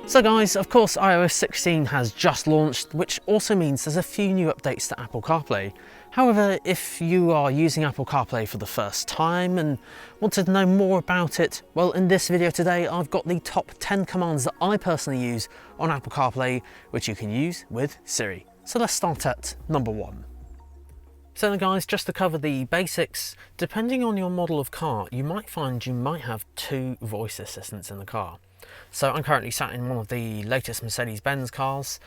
So guys, of course iOS 16 has just launched, which also means there's a few new updates to Apple CarPlay. However, if you are using Apple CarPlay for the first time and wanted to know more about it, well, in this video today I've got the top 10 commands that I personally use on Apple CarPlay, which you can use with Siri. So let's start at number 1. So then guys, just to cover the basics, depending on your model of car, you might find you might have 2 voice assistants in the car. So I'm currently sat in one of the latest Mercedes-Benz cars.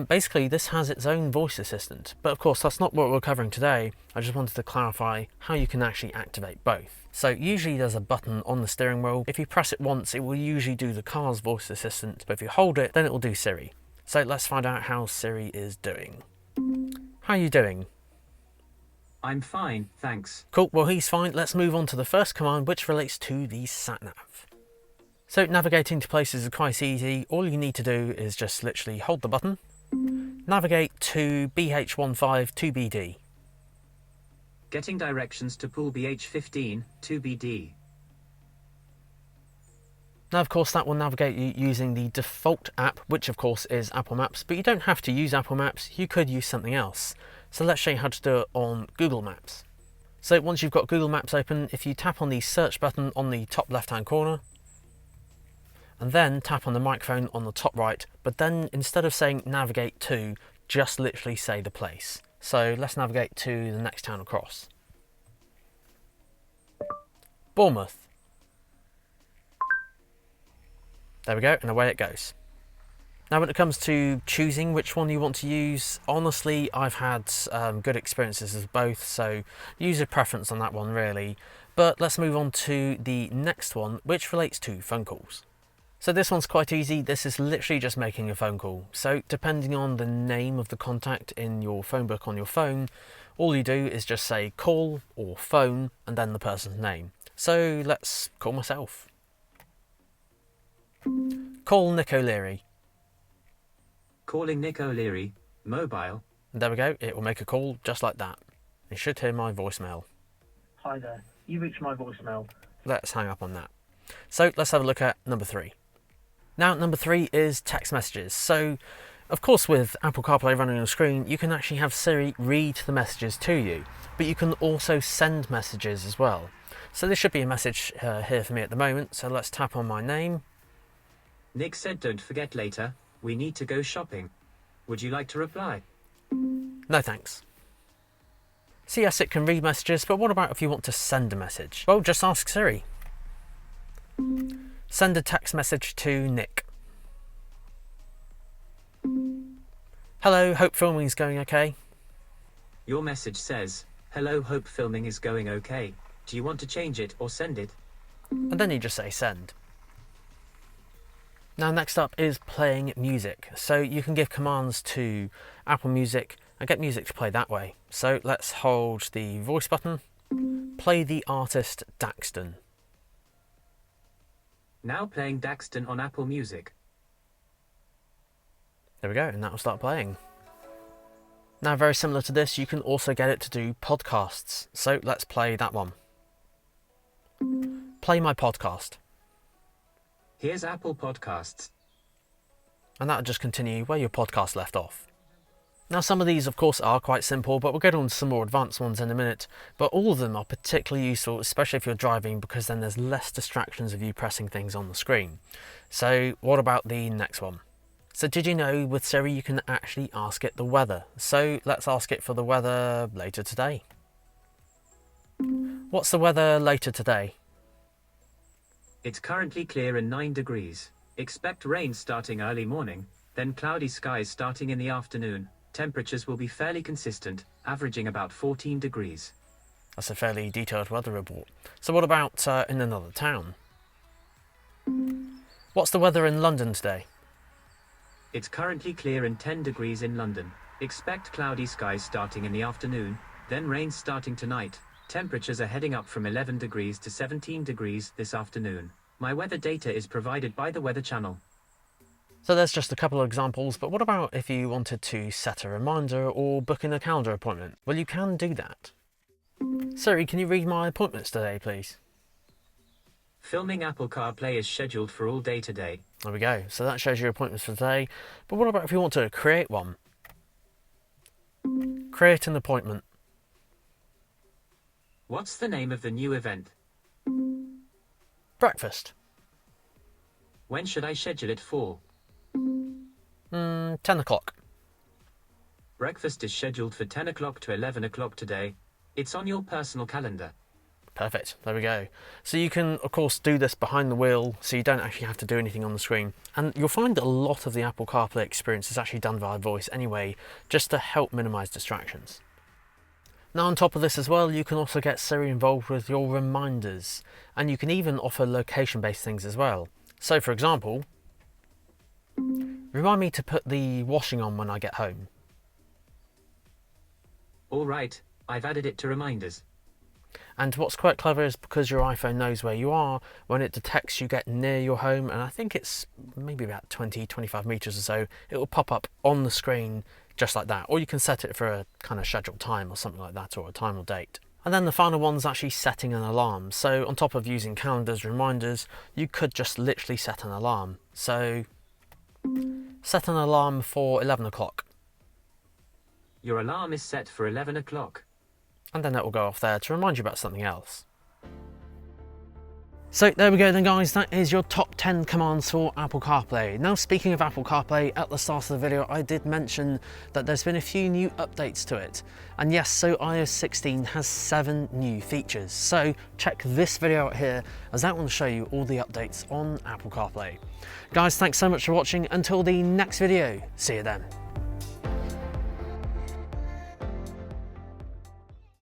Basically this has its own voice assistant, but of course that's not what we're covering today. I just wanted to clarify how you can actually activate both. So usually there's a button on the steering wheel. If you press it once, it will usually do the car's voice assistant, but if you hold it, then it will do Siri. So let's find out how Siri is doing. How are you doing? I'm fine, thanks. Cool, well he's fine. Let's move on to the first command, which relates to the sat-nav. So navigating to places is quite easy. All you need to do is just literally hold the button, navigate to BH15 2BD. Getting directions to pool BH15 2BD. Now of course that will navigate you using the default app, which of course is Apple Maps, but you don't have to use Apple Maps, you could use something else. So let's show you how to do it on Google Maps. So once you've got Google Maps open, if you tap on the search button on the top left hand corner, and then tap on the microphone on the top right, but then instead of saying navigate to, just literally say the place. So let's navigate to the next town across. Bournemouth. There we go, and away it goes. Now when it comes to choosing which one you want to use, honestly I've had good experiences with both, so use your preference on that one really. But let's move on to the next one, which relates to phone calls. So this one's quite easy. This is literally just making a phone call. So depending on the name of the contact in your phone book on your phone, all you do is just say call or phone and then the person's name. So let's call myself. Call Nick O'Leary. Calling Nick O'Leary, mobile. And there we go, it will make a call just like that. You should hear my voicemail. Hi there, you reached my voicemail. Let's hang up on that. So let's have a look at number 3. Now number 3 is text messages. So of course with Apple CarPlay running on the screen, you can actually have Siri read the messages to you, but you can also send messages as well. So there should be a message here for me at the moment, so let's tap on my name. Nick said don't forget later, we need to go shopping. Would you like to reply? No thanks. So yes, it can read messages, but what about if you want to send a message? Well, just ask Siri. Send a text message to Nick. Hello, hope filming is going okay. Your message says, hello, hope filming is going okay. Do you want to change it or send it? And then you just say send. Now next up is playing music. So you can give commands to Apple Music and get music to play that way. So let's hold the voice button. Play the artist Daxton. Now playing Daxton on Apple Music. There we go, and that will start playing. Now very similar to this, you can also get it to do podcasts. So let's play that one. Play my podcast. Here's Apple Podcasts. And that will just continue where your podcast left off. Now some of these of course are quite simple, but we'll get on to some more advanced ones in a minute. But all of them are particularly useful, especially if you're driving, because then there's less distractions of you pressing things on the screen. So what about the next one? So did you know with Siri you can actually ask it the weather? So let's ask it for the weather later today. What's the weather later today? It's currently clear and 9 degrees. Expect rain starting early morning, then cloudy skies starting in the afternoon. Temperatures will be fairly consistent, averaging about 14 degrees. That's a fairly detailed weather report. So what about in another town? What's the weather in London today? It's currently clear and 10 degrees in London. Expect cloudy skies starting in the afternoon, then rain starting tonight. Temperatures are heading up from 11 degrees to 17 degrees this afternoon. My weather data is provided by the Weather Channel. So there's just a couple of examples, but what about if you wanted to set a reminder or book in a calendar appointment? Well, you can do that. Siri, can you read my appointments today, please? Filming Apple CarPlay is scheduled for all day today. There we go. So that shows your appointments for today. But what about if you want to create one? Create an appointment. What's the name of the new event? Breakfast. When should I schedule it for? 10 o'clock. Breakfast is scheduled for 10 o'clock to 11 o'clock today. It's on your personal calendar. Perfect, there we go. So you can of course do this behind the wheel, so you don't actually have to do anything on the screen. And you'll find that a lot of the Apple CarPlay experience is actually done via voice anyway, just to help minimise distractions. Now on top of this as well, you can also get Siri involved with your reminders, and you can even offer location-based things as well. So for example, remind me to put the washing on when I get home. All right, I've added it to reminders. And what's quite clever is because your iPhone knows where you are, when it detects you get near your home, and I think it's maybe about 20-25 meters or so, it will pop up on the screen just like that. Or you can set it for a kind of scheduled time or something like that, or a time or date. And then the final one's actually setting an alarm. So on top of using calendars, reminders, you could just literally set an alarm. So set an alarm for 11 o'clock. Your alarm is set for 11 o'clock. And then it will go off there to remind you about something else. So there we go then guys, that is your top 10 commands for Apple CarPlay. Now speaking of Apple CarPlay, at the start of the video I did mention that there's been a few new updates to it. And yes, so iOS 16 has 7 new features. So check this video out here, as that will show you all the updates on Apple CarPlay. Guys, thanks so much for watching. Until the next video, see you then.